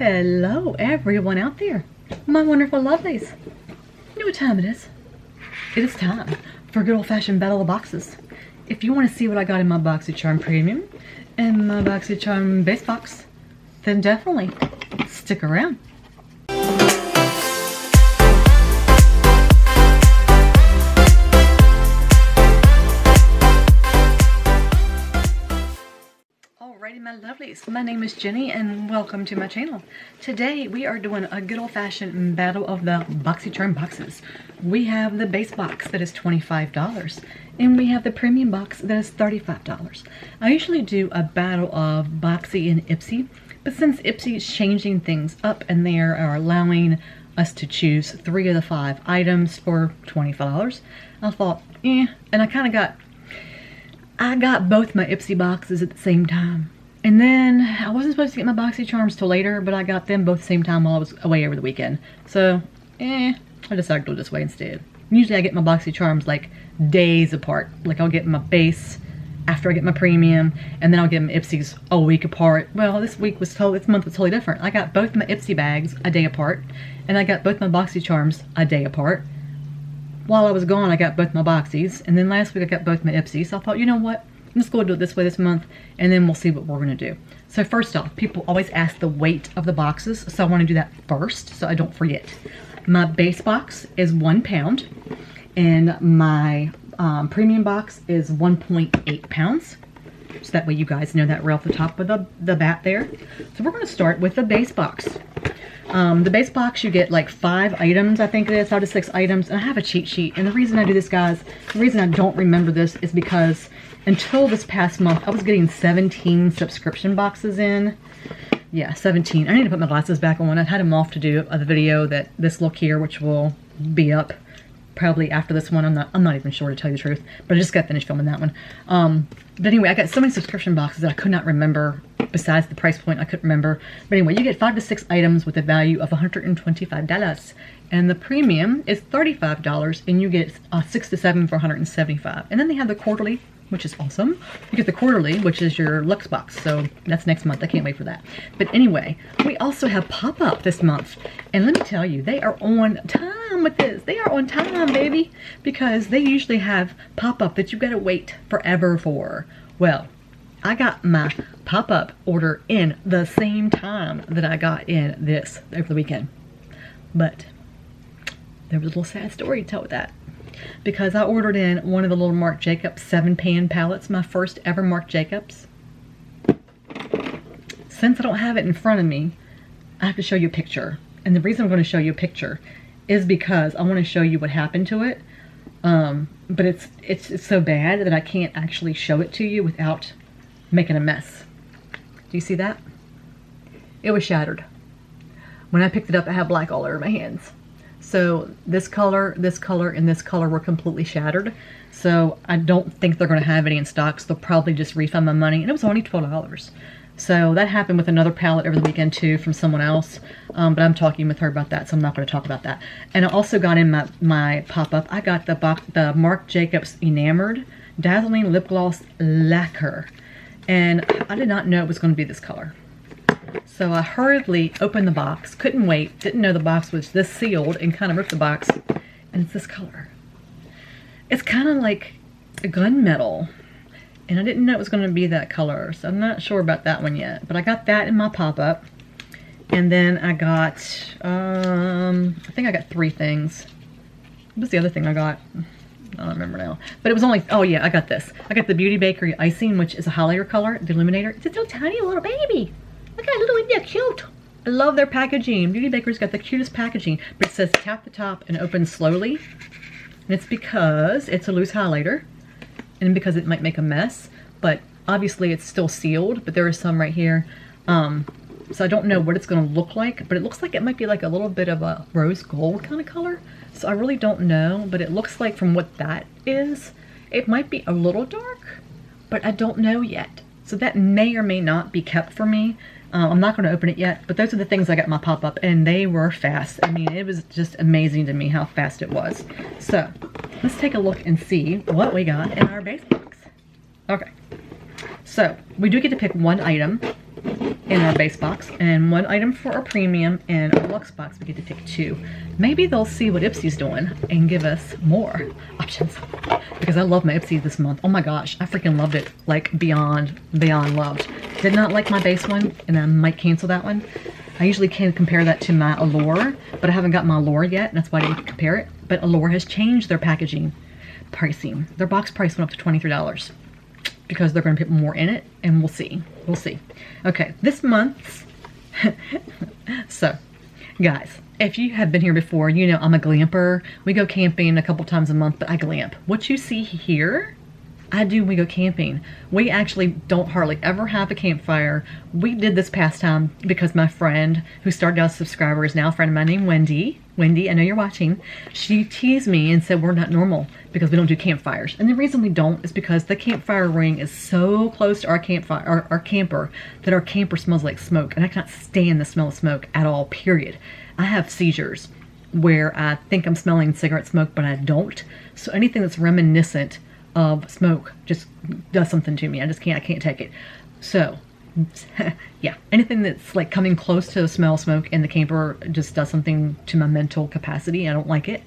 Hello everyone out there, my wonderful lovelies. You know what time it is? It is time for a good old-fashioned battle of boxes. If you want to see what I got in my BoxyCharm Premium and my BoxyCharm Base Box, then definitely stick around. Alrighty my lovelies, my name is Jenny and welcome to my channel. Today we are doing a good old-fashioned battle of the BoxyCharm boxes. We have the base box that is $25 and we have the premium box that is $35. I usually do a battle of Boxy and Ipsy, but since Ipsy is changing things up and they are allowing us to choose 3 of the 5 items for $25, I thought, and I got both my Ipsy boxes at the same time. And then I wasn't supposed to get my BoxyCharms till later, but I got them both at the same time while I was away over the weekend. So, I decided to go this way instead. Usually I get my BoxyCharms like days apart. Like I'll get my base after I get my premium, and then I'll get my Ipsys a week apart. Well, this month was totally different. I got both my Ipsy bags a day apart, and I got both my BoxyCharms a day apart. While I was gone, I got both my Boxies, and then last week I got both my Ipsies. So I thought, you know what? Let's go do it this way this month, and then we'll see what we're going to do. So first off, people always ask the weight of the boxes, so I want to do that first so I don't forget. My base box is 1 pound, and my premium box is 1.8 pounds. So that way you guys know that right off the top of the bat there. So we're going to start with the base box. The base box, you get like 5 items, I think it is, 5 to 6 items, and I have a cheat sheet. And the reason I do this, guys, the reason I don't remember this is because until this past month, I was getting 17 subscription boxes in. Yeah, 17. I need to put my glasses back on. I had them off to do the video that this look here, which will be up probably after this one. I'm not even sure, to tell you the truth, but I just got finished filming that one. But anyway, I got so many subscription boxes that I could not remember. Besides the price point, I couldn't remember. But anyway, you get 5 to 6 items with a value of $125. And the premium is $35, and you get 6 to 7 for $175. And then they have the quarterly, which is awesome. You get the quarterly, which is your Lux box. So that's next month. I can't wait for that. But anyway, we also have pop-up this month. And let me tell you, they are on time with this. They are on time, baby. Because they usually have pop-up that you gotta wait forever for. Well, I got my pop-up order in the same time that I got in this over the weekend. But there was a little sad story to tell with that. Because I ordered in one of the little Marc Jacobs 7-pan palettes, my first ever Marc Jacobs. Since I don't have it in front of me, I have to show you a picture. And the reason I'm going to show you a picture is because I want to show you what happened to it. But it's so bad that I can't actually show it to you without making a mess. Do you see that? It was shattered. When I picked it up, I had black all over my hands. So this color, and this color were completely shattered. So I don't think they're going to have any in stock. So they'll probably just refund my money. And it was only $12. So that happened with another palette over the weekend too from someone else. But I'm talking with her about that, so I'm not going to talk about that. And I also got in my pop-up, I got the Marc Jacobs Enamored Dazzling Lip Gloss Lacquer. And I did not know it was going to be this color. So I hurriedly opened the box, couldn't wait, didn't know the box was this sealed, and kind of ripped the box, and it's this color. It's kind of like a gunmetal, and I didn't know it was going to be that color, so I'm not sure about that one yet. But I got that in my pop-up, and then I got, I think I got 3 things. What was the other thing I got? I don't remember now. But it was only, oh yeah, I got this. I got the Beauty Bakerie Icing, which is a highlighter color, the illuminator. It's a little tiny little baby. Look how little, isn't that cute? I love their packaging. Beauty Bakerie's got the cutest packaging, but it says tap the top and open slowly. And it's because it's a loose highlighter and because it might make a mess, but obviously it's still sealed, but there is some right here. So I don't know what it's going to look like, but it looks like it might be like a little bit of a rose gold kind of color. So I really don't know, but it looks like from what that is, it might be a little dark, but I don't know yet. So that may or may not be kept for me. I'm not going to open it yet, but those are the things I got in my pop-up, and they were fast. I mean, it was just amazing to me how fast it was. So let's take a look and see what we got in our base box. Okay, so we do get to pick one item. in our base box and 1 item for our premium, and our luxe box we get to pick 2. Maybe they'll see what Ipsy's doing and give us more options, because I love my Ipsy this month. Oh my gosh, I freaking loved it, like beyond loved. Did not like my base one, and I might cancel that one. I usually can compare that to my Allure, but I haven't got my Allure yet, and that's why I didn't compare it. But Allure has changed their packaging pricing. Their box price went up to $23 because they're going to put more in it, and we'll see. We'll see. Okay, this month's so guys, if you have been here before, you know I'm a glamper. We go camping a couple times a month, but I glamp. What you see here, I do when we go camping. We actually don't hardly ever have a campfire. We did this past time because my friend who started out as a subscriber is now a friend of mine named Wendy. Wendy, I know you're watching. She teased me and said we're not normal because we don't do campfires. And the reason we don't is because the campfire ring is so close to our campfire, our camper, that our camper smells like smoke. And I can't stand the smell of smoke at all, period. I have seizures where I think I'm smelling cigarette smoke, but I don't. So anything that's reminiscent of smoke just does something to me. I can't take it. So yeah, anything that's like coming close to the smell of smoke in the camper just does something to my mental capacity. I don't like it.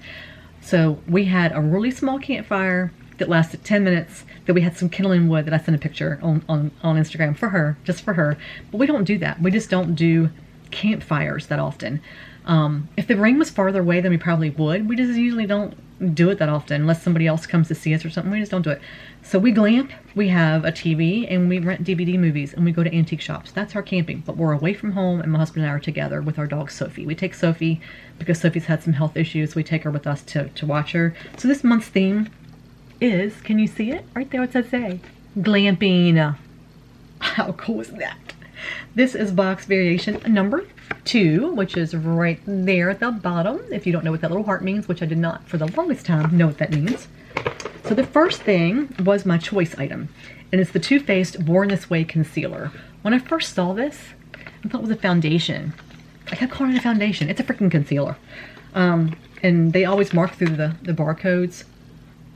So we had a really small campfire that lasted 10 minutes, that we had some kindling wood that I sent a picture on Instagram for her, just for her. But we don't do that. We just don't do campfires that often. If the ring was farther away than we probably would, we just usually don't do it that often unless somebody else comes to see us or something. We just don't do it. So we glamp, we have a TV, and we rent DVD movies, and we go to antique shops. That's our camping, but we're away from home, and my husband and I are together with our dog Sophie. We take Sophie because Sophie's had some health issues. We take her with us to watch her. So this month's theme is, can you see it? Right there, it says say, glamping. How cool is that? This is box variation number 2, which is right there at the bottom. If you don't know what that little heart means, which I did not for the longest time know what that means. So the first thing was my choice item, and it's the Too Faced Born This Way Concealer. When I first saw this, I thought it was a foundation. I kept calling it a foundation. It's a freaking concealer. And they always mark through the barcodes.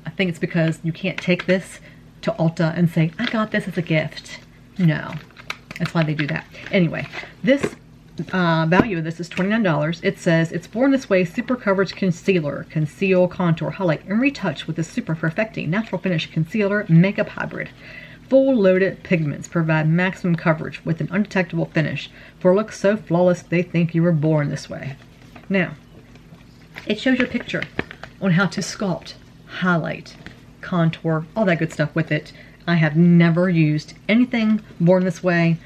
I think it's because you can't take this to Ulta and say, I got this as a gift. No. That's why they do that. Anyway, this value of this is $29. It says it's Born This Way Super Coverage Concealer, Conceal, Contour, Highlight, and Retouch with a Super Perfecting Natural Finish Concealer Makeup Hybrid. Full loaded pigments provide maximum coverage with an undetectable finish for a look so flawless they think you were born this way. Now, it shows you a picture on how to sculpt, highlight, contour, all that good stuff with it. I have never used anything Born This Way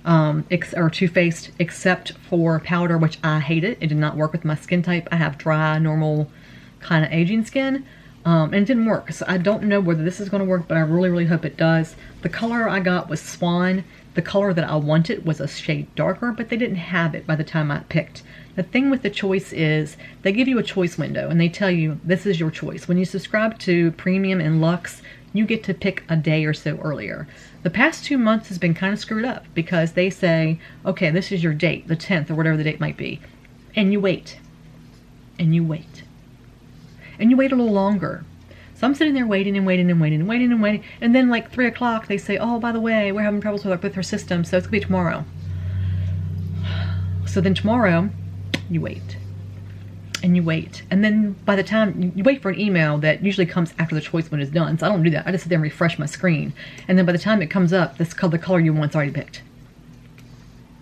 or Too Faced except for powder, which I hate it. It did not work with my skin type. I have dry, normal, kind of aging skin, and it didn't work. So I don't know whether this is going to work, but I really, really hope it does. The color I got was Swan. The color that I wanted was a shade darker, but they didn't have it by the time I picked. The thing with the choice is they give you a choice window, and they tell you this is your choice. When you subscribe to Premium and Luxe, you get to pick a day or so earlier. The past 2 months has been kind of screwed up because they say, okay, this is your date, the 10th or whatever the date might be. And you wait. And you wait. And you wait a little longer. So I'm sitting there waiting and waiting and waiting and waiting and waiting. And then like 3 o'clock they say, oh, by the way, we're having troubles with our system, so it's gonna be tomorrow. So then tomorrow, you wait. And you wait. And then by the time you wait for an email that usually comes after the choice window is done. So I don't do that. I just sit there and refresh my screen. And then by the time it comes up, the color you want's already picked.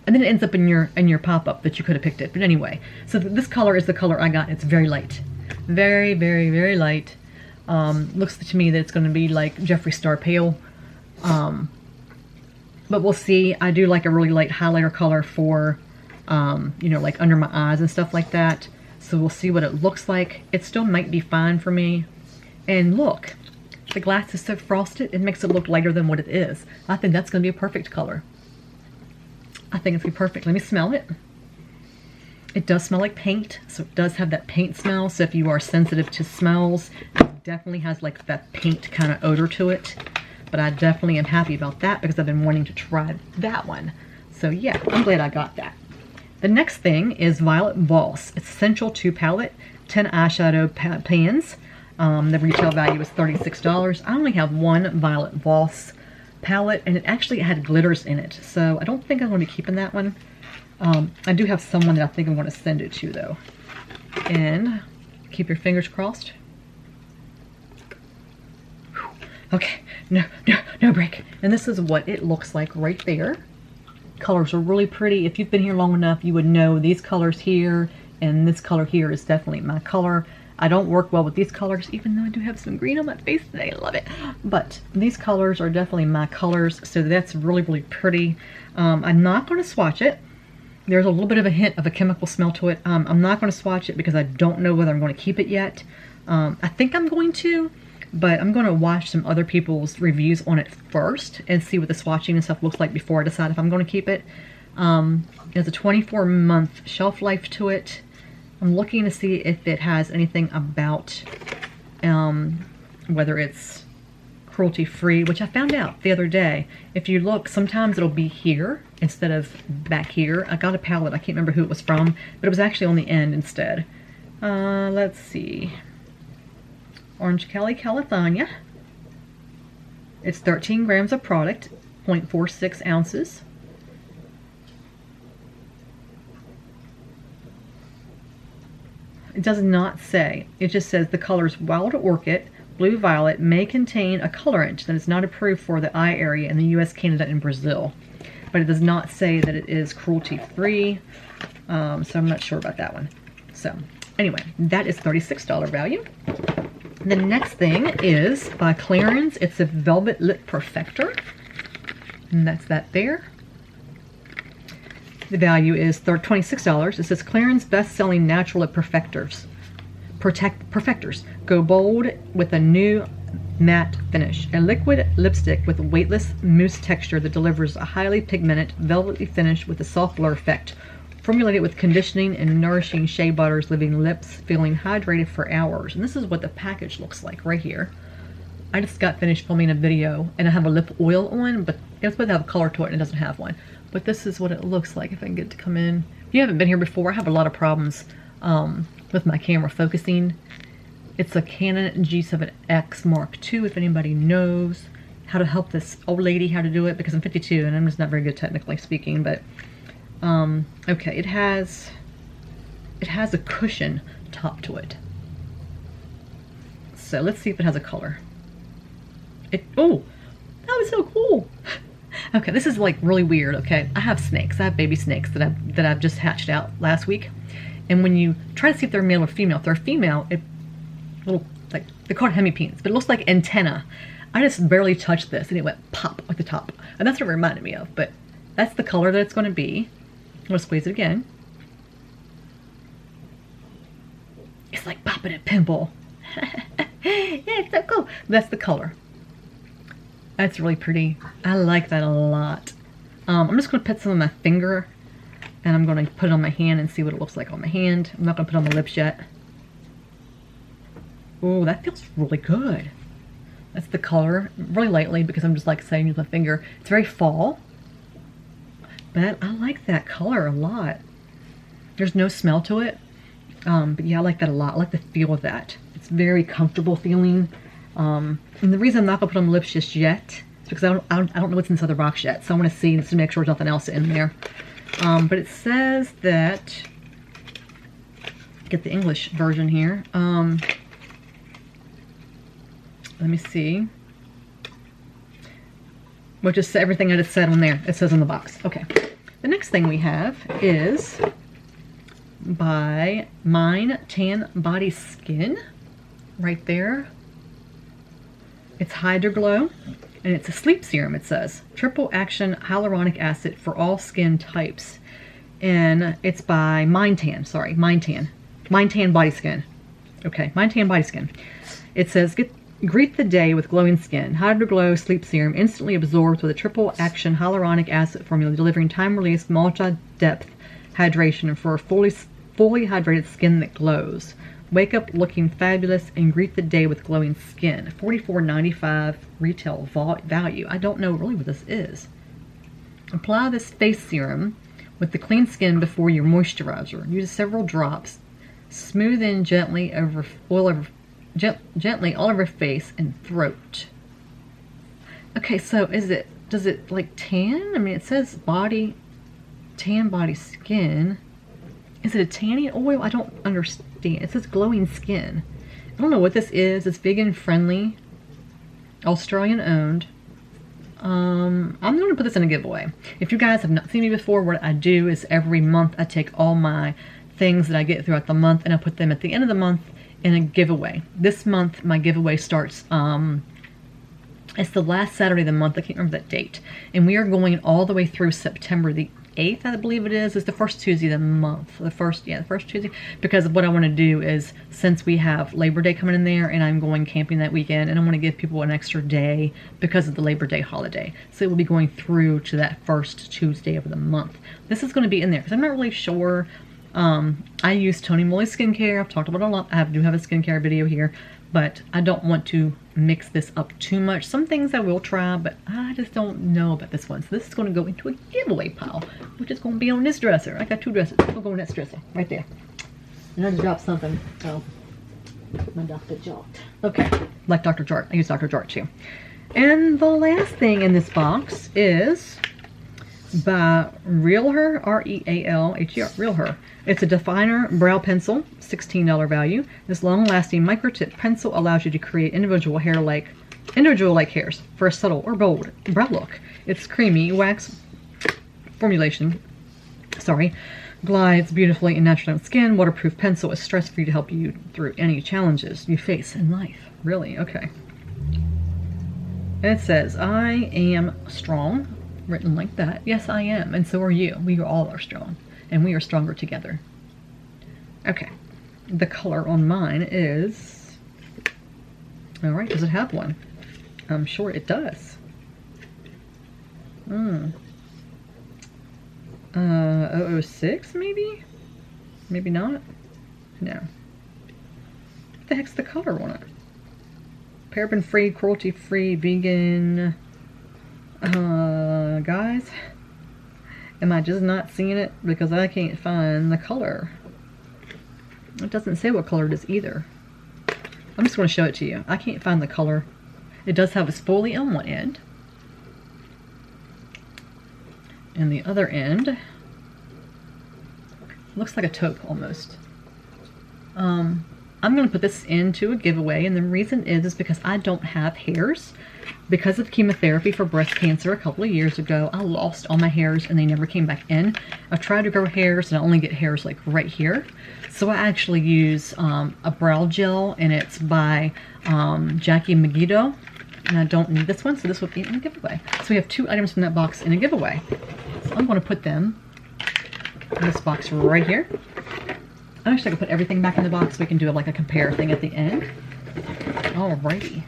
And then it ends up in your pop-up that you could have picked it. But anyway, so this color is the color I got. It's very light. Very, very, very light. Looks to me that it's going to be like Jeffree Star Pale. But we'll see. I do like a really light highlighter color for, you know, like under my eyes and stuff like that. So we'll see what it looks like. It still might be fine for me. And look, the glass is so frosted, it makes it look lighter than what it is. I think that's going to be a perfect color. I think it's going to be perfect. Let me smell it. It does smell like paint, so it does have that paint smell. So if you are sensitive to smells, it definitely has like that paint kind of odor to it. But I definitely am happy about that because I've been wanting to try that one. So yeah, I'm glad I got that. The next thing is Violet Boss. It's Essential 2 Palette, 10 eyeshadow pans. The retail value is $36. I only have one Violet Boss palette, and it actually had glitters in it. So I don't think I'm going to be keeping that one. I do have someone that I think I'm going to send it to though. And keep your fingers crossed. Okay, no break. And this is what it looks like right there. Colors are really pretty. If you've been here long enough, you would know these colors here and this color here is definitely my color. I don't work well with these colors, even though I do have some green on my face today. I love it. But these colors are definitely my colors, so that's really, really pretty. I'm not going to swatch it. There's a little bit of a hint of a chemical smell to it. I'm not going to swatch it because I don't know whether I'm going to keep it yet. I think I'm going to, but I'm going to watch some other people's reviews on it first and see what the swatching and stuff looks like before I decide if I'm going to keep it. There's a 24-month shelf life to it. I'm looking to see if it has anything about whether it's cruelty-free, which I found out the other day. If you look, sometimes it'll be here instead of back here. I got a palette, I can't remember who it was from, but it was actually on the end instead. Let's see. Orange California. It's 13 grams of product, 0.46 ounces. It does not say. It just says the colors Wild Orchid, Blue Violet may contain a colorant that is not approved for the eye area in the US, Canada, and Brazil. But it does not say that it is cruelty-free, so I'm not sure about that one. So anyway, that is $36 value. The next thing is by Clarins. It's a Velvet Lip Perfector, and that's that there. The value is $26. It says Clarins best-selling natural lip perfectors. Perfectors go bold with a new matte finish. A liquid lipstick with weightless mousse texture that delivers a highly pigmented, velvety finish with a soft blur effect. Formulated with conditioning and nourishing shea butters, leaving lips feeling hydrated for hours. And this is what the package looks like right here. I just got finished filming a video and I have a lip oil on, but it's supposed to have a color to it and it doesn't have one. But this is what it looks like if I can get it to come in. If you haven't been here before, I have a lot of problems with my camera focusing. It's a Canon G7X Mark II, if anybody knows how to help this old lady how to do it, because I'm 52 and I'm just not very good technically speaking. But okay, it has a cushion top to it. So let's see if it has a color. Oh, that was so cool. Okay, this is like really weird. Okay, I have snakes. I have baby snakes that I've just hatched out last week. And when you try to see if they're male or female, if they're female, they're called hemipenes, but it looks like antenna. I just barely touched this and it went pop at the top, and that's what it reminded me of. But that's the color that it's going to be. I'm going to squeeze it again. It's like popping a pimple. Yeah, it's so cool. That's the color. That's really pretty. I like that a lot. I'm just going to put some on my finger, and I'm going to put it on my hand and see what it looks like on my hand. I'm not going to put it on my lips yet. Oh, that feels really good. That's the color, really lightly, because I'm just like saying with my finger. It's very fall, but I like that color a lot. There's no smell to it, but yeah, I like that a lot. I like the feel of that. It's very comfortable feeling. And the reason I'm not gonna put on my lips just yet is because I don't know what's inside the box yet, so I want to see just to make sure there's nothing else in there. But it says that, get the English version here. Let me see. Well, just everything I just said on there, it says on the box. Okay. The next thing we have is by Mine Tan Body Skin. Right there. It's Hydroglow, and it's a sleep serum, it says. Triple action hyaluronic acid for all skin types. And it's by Mine Tan Body Skin. Okay, Mine Tan Body Skin. It says, greet the day with glowing skin. Hydroglow Sleep Serum instantly absorbs with a triple action hyaluronic acid formula, delivering time-release multi-depth hydration for a fully hydrated skin that glows. Wake up looking fabulous and greet the day with glowing skin. $44.95 retail value. I don't know really what this is. Apply this face serum with the clean skin before your moisturizer. Use several drops. Smooth in gently gently all over face and throat. Okay, so is it does it like tan? I mean, it says body, tan body skin. Is it a tanning oil? I don't understand. It says glowing skin. I don't know what this is. It's vegan friendly, Australian owned. I'm going to put this in a giveaway. If you guys have not seen me before, what I do is every month I take all my things that I get throughout the month and I put them at the end of the month in a giveaway. This month my giveaway starts, it's the last Saturday of the month. I can't remember that date. And we are going all the way through September the 8th, I believe it is. It's the first Tuesday of the month. The first Tuesday. Because what I want to do is, since we have Labor Day coming in there and I'm going camping that weekend, and I want to give people an extra day because of the Labor Day holiday. So it will be going through to that first Tuesday of the month. This is going to be in there because I'm not really sure. I use Tony Moly skincare. I've talked about it a lot. I do have a skincare video here, but I don't want to mix this up too much. Some things I will try, but I just don't know about this one. So this is going to go into a giveaway pile, which is going to be on this dresser. I got two dressers. We'll go in that dresser right there. And I just dropped something. Oh, my Dr. Jacque. Okay, like Dr. Jacque. I use Dr. Jacque too. And the last thing in this box is by Real Her, R-E-A-L-H-E-R, Real Her. It's a definer brow pencil, $16 value. This long-lasting micro-tip pencil allows you to create individual like hairs for a subtle or bold brow look. It's creamy wax formulation, glides beautifully in natural skin. Waterproof pencil is stress-free to help you through any challenges you face in life. Really? Okay. And it says, I am strong, written like that. Yes, I am, and so are you. We all are strong, and we are stronger together. Okay, the color on mine is, all right, does it have one? I'm sure it does. 006 maybe? Maybe not? No. What the heck's the color on it? Paraben free, cruelty free, vegan. Guys, am I just not seeing it because I can't find the color? It doesn't say what color it is either. I'm just going to show it to you. I can't find the color. It does have a spoolie on one end, and the other end looks like a taupe almost. I'm going to put this into a giveaway, and the reason is because I don't have hairs. Because of chemotherapy for breast cancer a couple of years ago, I lost all my hairs and they never came back in. I tried to grow hairs and I only get hairs like right here. So I actually use a brow gel, and it's by Jacque and Mgido. And I don't need this one, so this will be in a giveaway. So we have two items from that box in a giveaway. So I'm going to put them in this box right here. Actually, I can put everything back in the box so we can do like a compare thing at the end. Alrighty.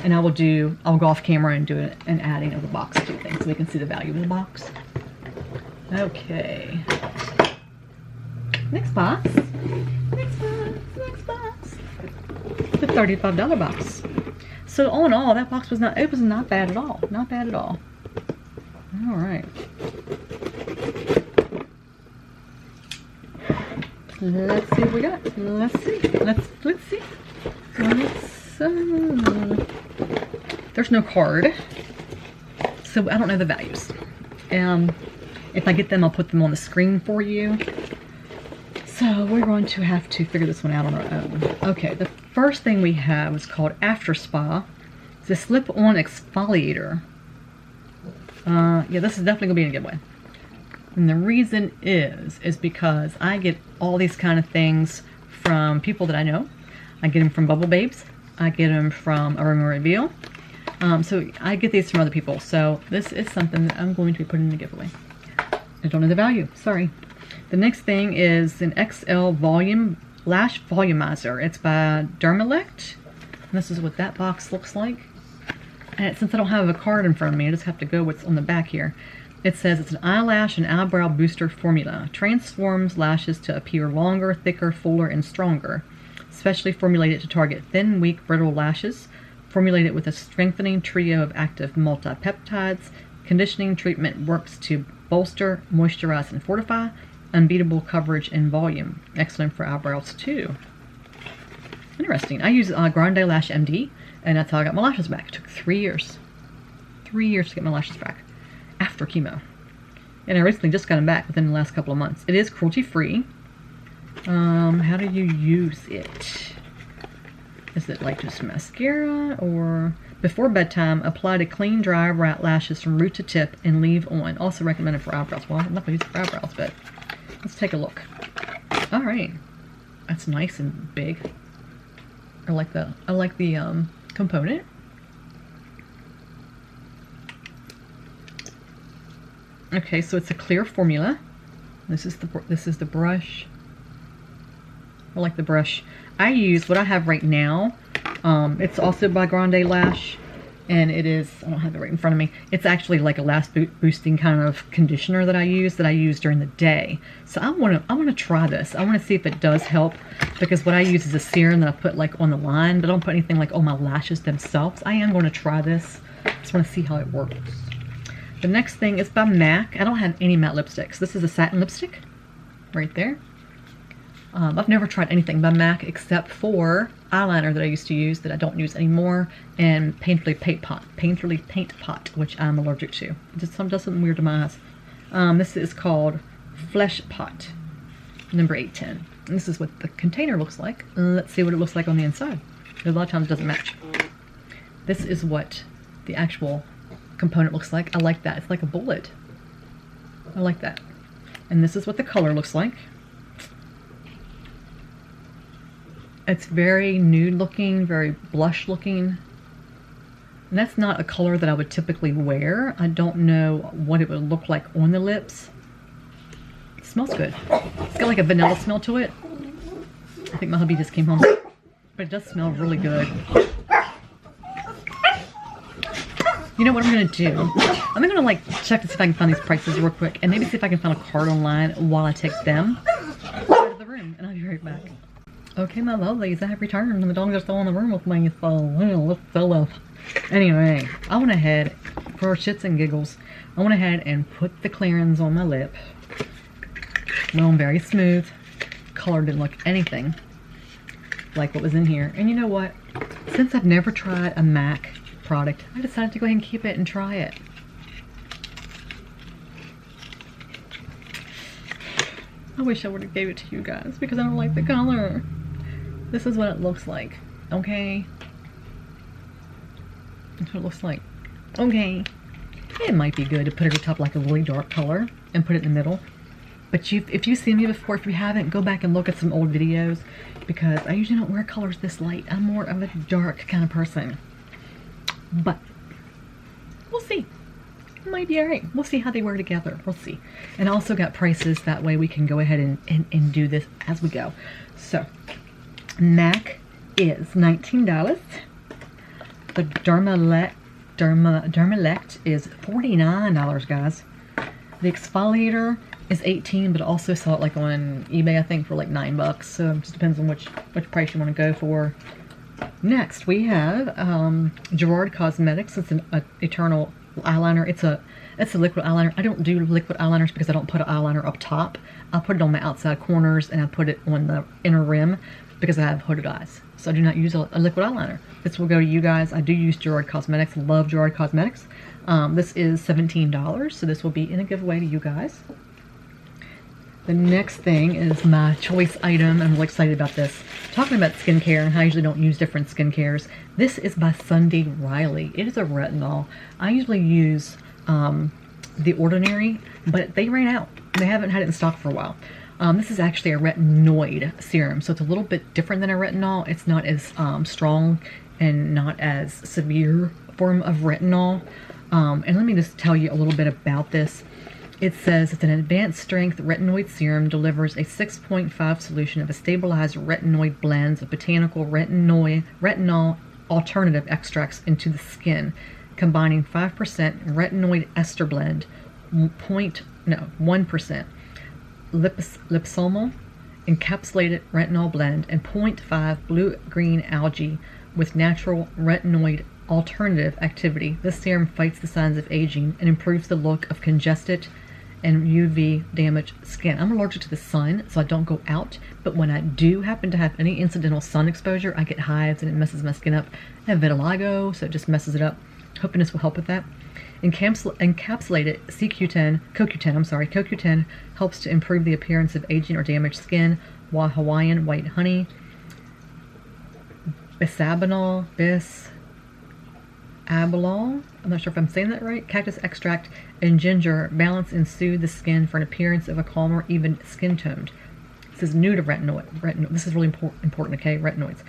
And I'll go off camera and do an adding of the box to things so we can see the value of the box. Okay. Next box. Next box. The $35 box. So all in all, that box was not bad at all. Not bad at all. Alright. Let's see what we got. Let's see. There's no card, so I don't know the values. If I get them, I'll put them on the screen for you. So we're going to have to figure this one out on our own. Okay, the first thing we have is called After Spa. It's a slip-on exfoliator. Yeah, this is definitely going to be in a giveaway. And the reason is because I get all these kind of things from people that I know. I get them from Bubble Babes. I get them from Aroma Reveal. So I get these from other people. So this is something that I'm going to be putting in a giveaway. I don't know the value. Sorry. The next thing is an XL Volume Lash Volumizer. It's by Dermalect. And this is what that box looks like. And since I don't have a card in front of me, I just have to go what's on the back here. It says it's an eyelash and eyebrow booster formula. Transforms lashes to appear longer, thicker, fuller, and stronger. Specially formulated to target thin, weak, brittle lashes. Formulated with a strengthening trio of active multi-peptides. Conditioning treatment works to bolster, moisturize, and fortify. Unbeatable coverage and volume. Excellent for eyebrows too. Interesting. I use Grande Lash MD, and that's how I got my lashes back. It took 3 years. 3 years to get my lashes back. after chemo. And I recently just got them back within the last couple of months. It is cruelty-free. How do you use it? Is it like just mascara, or before bedtime, apply to clean, dry lashes from root to tip and leave on. Also recommended for eyebrows. Well, I'm not going to use it for eyebrows, but let's take a look. All right. That's nice and big. I like the component. Okay, so it's a clear formula. This is the brush. I like the brush. I use what I have right now. It's also by Grande Lash, and it is, I don't have it right in front of me. It's actually like a lash boosting kind of conditioner that I use during the day. So I want to try this. I want to see if it does help, because what I use is a serum that I put like on the line, but I don't put anything like on my lashes themselves. I am going to try this. Just want to see how it works. The next thing is by MAC. I don't have any matte lipsticks. This is a satin lipstick right there. I've never tried anything by MAC except for eyeliner that I used to use that I don't use anymore, and Painterly Paint Pot, which I'm allergic to. It just does something weird to my eyes. This is called Flesh Pot, number 810. And this is what the container looks like. Let's see what it looks like on the inside. A lot of times it doesn't match. This is what the actual component looks like. I like that. It's like a bullet. I like that. And this is what the color looks like. It's very nude looking, very blush looking. And that's not a color that I would typically wear. I don't know what it would look like on the lips. It smells good. It's got like a vanilla smell to it. I think my hubby just came home. But it does smell really good. You know what I'm going to do? I'm going to like check to see if I can find these prices real quick, and maybe see if I can find a card online while I take them out of the room, and I'll be right back. Okay, my lovelies, I have returned, and the dogs are still in the room with me, so let's fill up. Anyway, I went ahead, for shits and giggles, I went ahead and put the clearance on my lip. Well, very smooth. Color didn't look anything like what was in here. And you know what? Since I've never tried a MAC product, I decided to go ahead and keep it and try it. I wish I would have gave it to you guys because I don't like the color. This is what it looks like, okay? That's what it looks like. Okay. It might be good to put it atop like a really dark color and put it in the middle. But if you've seen me before, if you haven't, go back and look at some old videos, because I usually don't wear colors this light. I'm more of a dark kind of person. But we'll see. It might be alright. We'll see how they wear together. We'll see. And I also got prices, that way we can go ahead and do this as we go. So, MAC is $19. The Dermalect is $49, guys. The exfoliator is $18, but I also saw it like on eBay, I think, for like $9. So it just depends on which price you want to go for. Next, we have Gerard Cosmetics. It's an Eternal eyeliner. It's a liquid eyeliner. I don't do liquid eyeliners because I don't put an eyeliner up top. I put it on my outside corners, and I put it on the inner rim because I have hooded eyes. So I do not use a liquid eyeliner. This will go to you guys. I do use Gerard Cosmetics. Love Gerard Cosmetics. This is $17, so this will be in a giveaway to you guys. The next thing is my choice item. I'm really excited about this. Talking about skincare, and I usually don't use different skincares. This is by Sunday Riley. It is a retinol. I usually use The Ordinary, but they ran out. They haven't had it in stock for a while. This is actually a retinoid serum, so it's a little bit different than a retinol. It's not as strong and not as severe form of retinol. And let me just tell you a little bit about this. It says it's an advanced strength retinoid serum, delivers a 6.5 solution of a stabilized retinoid blends of botanical retinol alternative extracts into the skin, combining 5% retinoid ester blend, 1% liposomal encapsulated retinol blend, and 0.5 blue-green algae with natural retinoid alternative activity. This serum fights the signs of aging and improves the look of congested and UV damaged skin. I'm allergic to the sun, so I don't go out, but when I do happen to have any incidental sun exposure, I get hives and it messes my skin up. I have vitiligo, so it just messes it up. Hoping this will help with that. Encapsulated CoQ10 helps to improve the appearance of aging or damaged skin, while Hawaiian white honey, bisabolol, I'm not sure if I'm saying that right, cactus extract, and ginger balance and soothe the skin for an appearance of a calmer, even skin toned. This is new to retinoid. This is really important, okay? Retinoids.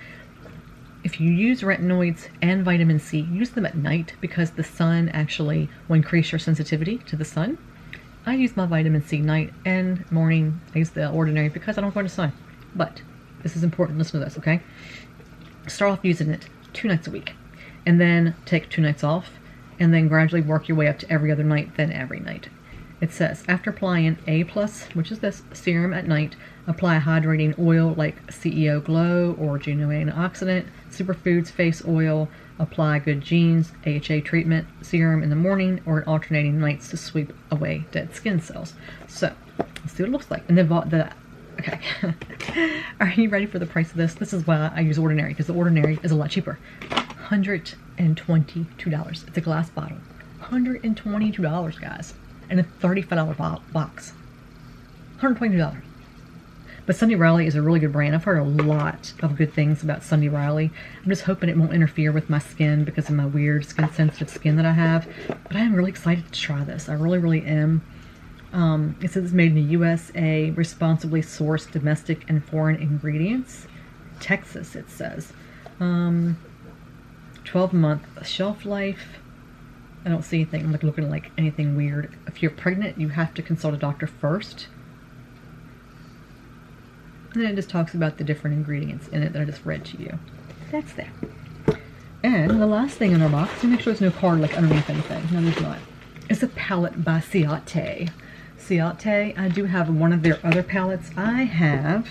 If you use retinoids and vitamin C, use them at night because the sun actually will increase your sensitivity to the sun. I use my vitamin C night and morning. I use the Ordinary because I don't go into the sun. But this is important. Listen to this, okay? Start off using it 2 nights a week, and then take 2 nights off, and then gradually work your way up to every other night, then every night. It says, after applying A+, which is this serum at night, apply a hydrating oil like CEO Glow or Juno Antioxidant, Superfoods Face Oil, apply Good Genes, AHA treatment, serum in the morning or in alternating nights to sweep away dead skin cells. So, let's see what it looks like. And okay. Are you ready for the price of this? This is why I use Ordinary, because the Ordinary is a lot cheaper. $122. It's a glass bottle. $122, guys. And a $35 box. $122. But Sunday Riley is a really good brand. I've heard a lot of good things about Sunday Riley. I'm just hoping it won't interfere with my skin because of my weird sensitive skin that I have. But I am really excited to try this. I really, really am. It says it's made in the USA, responsibly sourced domestic and foreign ingredients. Texas, it says. 12-month shelf life. I don't see anything. I'm like looking like anything weird. If you're pregnant, you have to consult a doctor first. And then it just talks about the different ingredients in it that I just read to you. That's that. And the last thing in our box, to make sure there's no card like underneath anything. No, there's not. It's a palette by Ciate. Ciate, I do have one of their other palettes. I have,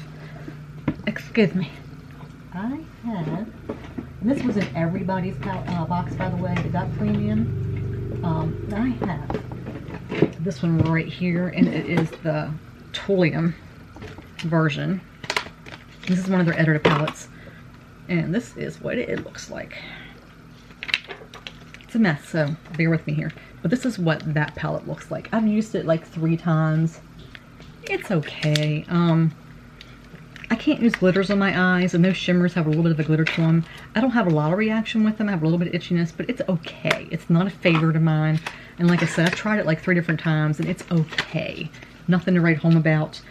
and this was in everybody's box, by the way. It got premium. I have this one right here, and it is the Tolium version. This is one of their editor palettes, and this is what it looks like. It's a mess, so bear with me here. But this is what that palette looks like. I've used it like 3 times. It's okay. I can't use glitters on my eyes, and those shimmers have a little bit of a glitter to them. I don't have a lot of reaction with them. I have a little bit of itchiness, but it's okay. It's not a favorite of mine. And like I said, I've tried it like 3 different times, and it's okay. Nothing to write home about.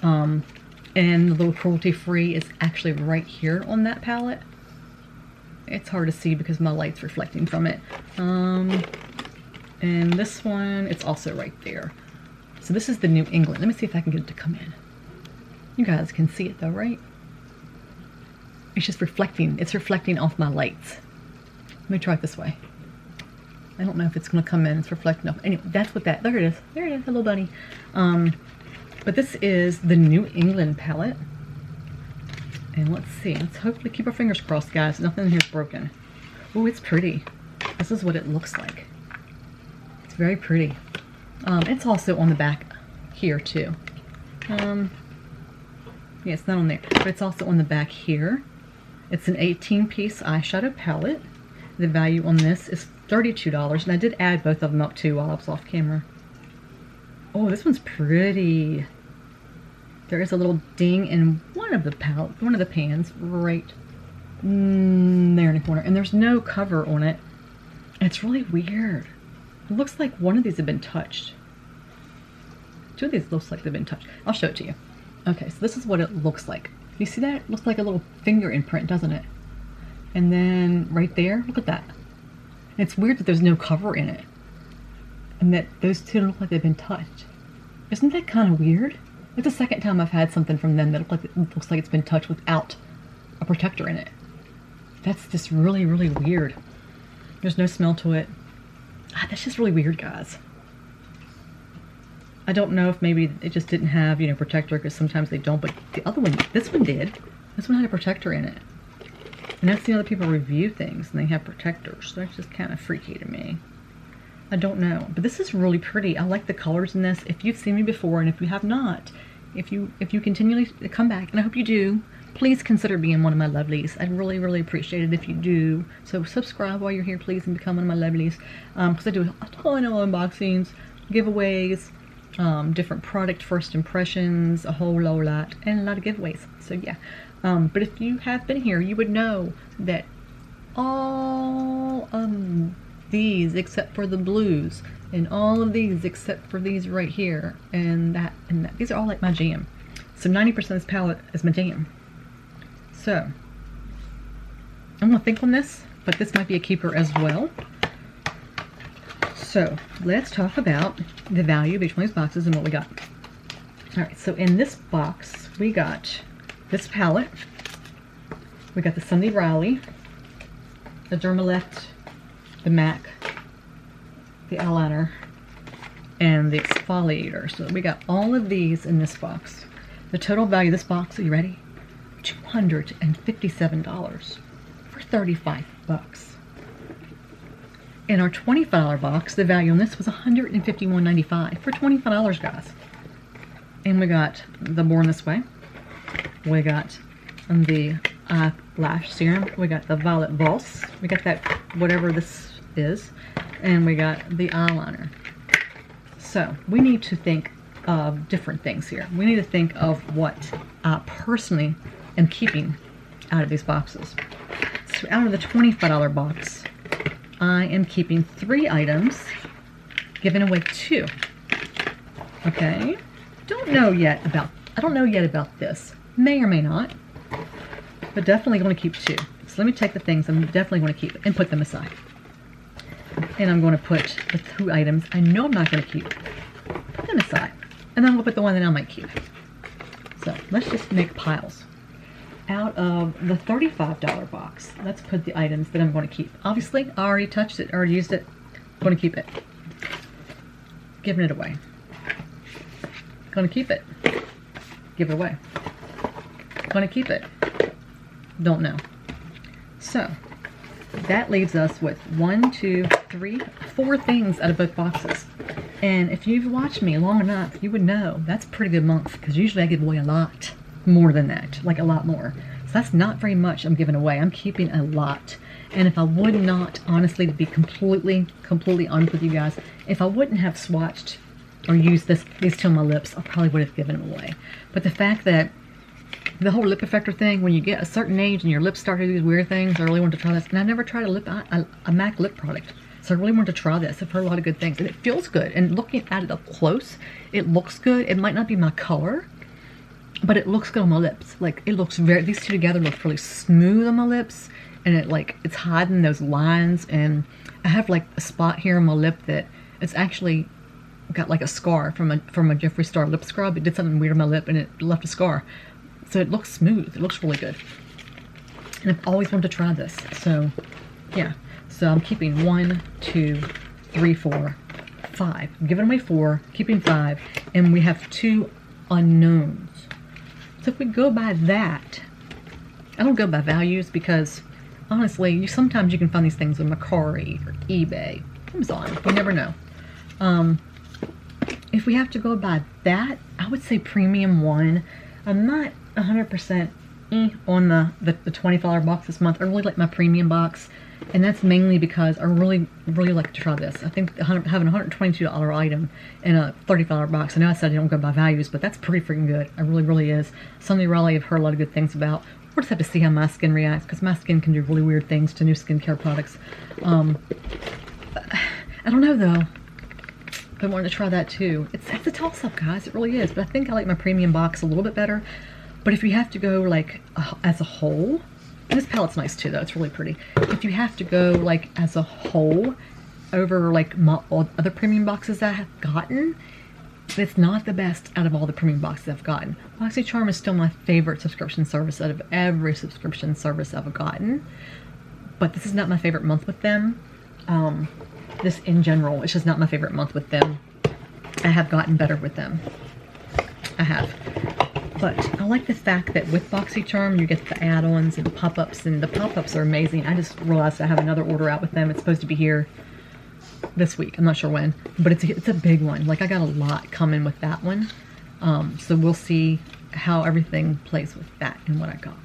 And the little cruelty-free is actually right here on that palette. It's hard to see because my light's reflecting from it. And this one, it's also right there. So this is the New England. Let me see if I can get it to come in. You guys can see it though, right? It's just reflecting. It's reflecting off my lights. Let me try it this way. I don't know if it's going to come in. It's reflecting off. Anyway, that's what that... There it is. There it is. Hello, bunny. But this is the New England palette. And let's see. Let's hopefully keep our fingers crossed, guys. Nothing in here is broken. Oh, it's pretty. This is what it looks like. It's very pretty. It's also on the back here, too. Yeah, it's not on there. But it's also on the back here. It's an 18-piece eyeshadow palette. The value on this is $32. And I did add both of them up, too, while I was off camera. Oh, this one's pretty. There is a little ding in one of the pans right there in the corner, and there's no cover on it. It's really weird. It looks like one of these have been touched. 2 of these looks like they've been touched. I'll show it to you. Okay, so this is what it looks like. You see that? It looks like a little finger imprint, doesn't it? And then right there, look at that. And it's weird that there's no cover in it, and that those 2 look like they've been touched. Isn't that kind of weird? It's the second time I've had something from them that looks like it's been touched without a protector in it. That's just really, really weird. There's no smell to it. That's just really weird, guys. I don't know if maybe it just didn't have, you know, protector, because sometimes they don't, but the other one, this one did. This one had a protector in it. And I've seen other people review things and they have protectors. So that's just kind of freaky to me. I don't know, but this is really pretty. I like the colors in this. If you've seen me before, and if you have not, if you continually come back, and I hope you do, please consider being one of my lovelies. I'd really, really appreciate it if you do. So subscribe while you're here, please, and become one of my lovelies. Because I do a ton of unboxings, giveaways, different product first impressions, a whole lot, and a lot of giveaways. So yeah. But if you have been here, you would know that all of these except for the blues, and all of these except for these right here, and that, these are all like my jam. So 90% of this palette is my jam. So I'm gonna think on this, but this might be a keeper as well. So let's talk about the value of each one of these boxes and what we got. All right, so in this box we got this palette, we got the Sunday Riley, the Dermalect, the MAC, the eyeliner, and the exfoliator. So we got all of these in this box. The total value of this box, are you ready? $257 for 35 bucks. In our $25 box, the value on this was $151.95 for $25, guys. And we got the Born This Way. We got the lash serum. We got the Violet Voss. We got that, whatever this is. And we got the eyeliner. So we need to think of different things here. We need to think of what I personally am keeping out of these boxes. So out of the $25 box, I am keeping 3 items, giving away 2. Okay, I don't know yet about this. May or may not, but definitely going to keep 2. So let me take the things I'm definitely going to keep and put them aside. And I'm going to put the 2 items I know I'm not going to keep, put them aside. And then I'm going to put the one that I might keep. So let's just make piles. Out of the $35 box, let's put the items that I'm going to keep. Obviously, I already touched it, already used it. I'm going to keep it. Giving it away. Going to keep it. Give it away. Going to keep it. Don't know. So that leaves us with 1, 2, 3, 4 things out of both boxes. And if you've watched me long enough, you would know that's a pretty good month, because usually I give away a lot more than that, like a lot more. So that's not very much I'm giving away. I'm keeping a lot. And if I would not, honestly, to be completely honest with you guys, if I wouldn't have swatched or used these 2 on my lips, I probably would have given them away. But the fact that the whole lip effector thing, when you get a certain age and your lips start to do these weird things, I really wanted to try this. And I never tried a MAC lip product. So I really wanted to try this. I've heard a lot of good things. And it feels good. And looking at it up close, it looks good. It might not be my color, but it looks good on my lips. Like, it looks these 2 together look really smooth on my lips. And it's hiding those lines. And I have like a spot here on my lip that it's actually got like a scar from a Jeffree Star lip scrub. It did something weird on my lip and it left a scar. So it looks smooth. It looks really good. And I've always wanted to try this. So yeah. So I'm keeping 1, 2, 3, 4, 5. I'm giving away 4, keeping 5, and we have 2 unknowns. So if we go by that, I don't go by values, because honestly, sometimes you can find these things on Bakerie or eBay, Amazon. You never know. If we have to go by that, I would say premium 1. I'm not 100% on the $25 box this month. I really like my premium box. And that's mainly because I really like to try this. I think having a $122 item in a $35 box, I know I said I don't go by values, but that's pretty freaking good. It really is. Sunday Riley I've heard a lot of good things about. We'll just have to see how my skin reacts, because my skin can do really weird things to new skincare products. I don't know though. I wanted to try that too. It's a toss-up, guys. It really is. But I think I like my premium box a little bit better. But if you have to go like as a whole, this palette's nice too, though. It's really pretty. If you have to go like as a whole over like my other premium boxes I have gotten, it's not the best out of all the premium boxes I've gotten. BoxyCharm is still my favorite subscription service out of every subscription service I've gotten. But this is not my favorite month with them. This in general, it's just not my favorite month with them. I have gotten better with them. I have. But I like the fact that with BoxyCharm, you get the add-ons and the pop-ups, and the pop-ups are amazing. I just realized I have another order out with them. It's supposed to be here this week. I'm not sure when, but it's a big one. Like, I got a lot coming with that one. So we'll see how everything plays with that and what I got.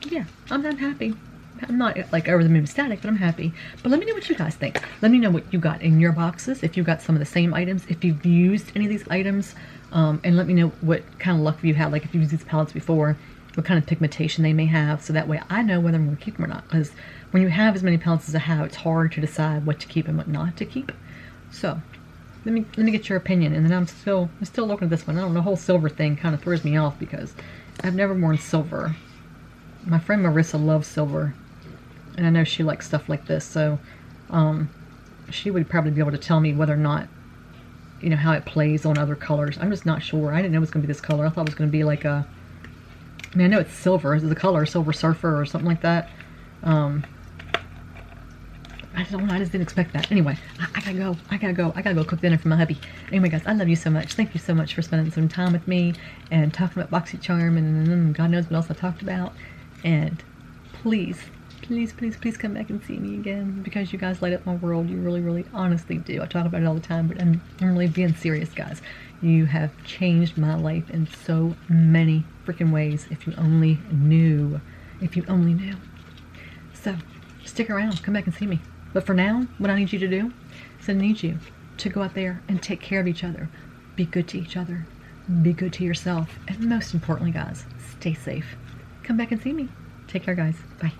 Yeah, I'm happy. I'm not like over the moon ecstatic, but I'm happy. But let me know what you guys think. Let me know what you got in your boxes, if you got some of the same items, if you've used any of these items, and let me know what kind of luck you have, like if you've used these palettes before, what kind of pigmentation they may have, so that way I know whether I'm going to keep them or not. Because when you have as many palettes as I have, it's hard to decide what to keep and what not to keep. So let me get your opinion. And then I'm still looking at this one. I don't know, the whole silver thing kind of throws me off because I've never worn silver. My friend Marissa loves silver, and I know she likes stuff like this, so she would probably be able to tell me whether or not, you know, how it plays on other colors. I'm just not sure. I didn't know it was going to be this color. I thought it was going to be like a, I mean, I know it's silver. Is it the color Silver Surfer or something like that? I don't know. I just didn't expect that. Anyway, I gotta go. I gotta go cook dinner for my hubby. Anyway, guys, I love you so much. Thank you so much for spending some time with me and talking about BoxyCharm and God knows what else I talked about. And please, please, please, please come back and see me again, because you guys light up my world. You really, really, honestly do. I talk about it all the time, but I'm really being serious, guys. You have changed my life in so many freaking ways. If you only knew. If you only knew. So, stick around. Come back and see me. But for now, what I need you to do is I need you to go out there and take care of each other. Be good to each other. Be good to yourself. And most importantly, guys, stay safe. Come back and see me. Take care, guys. Bye.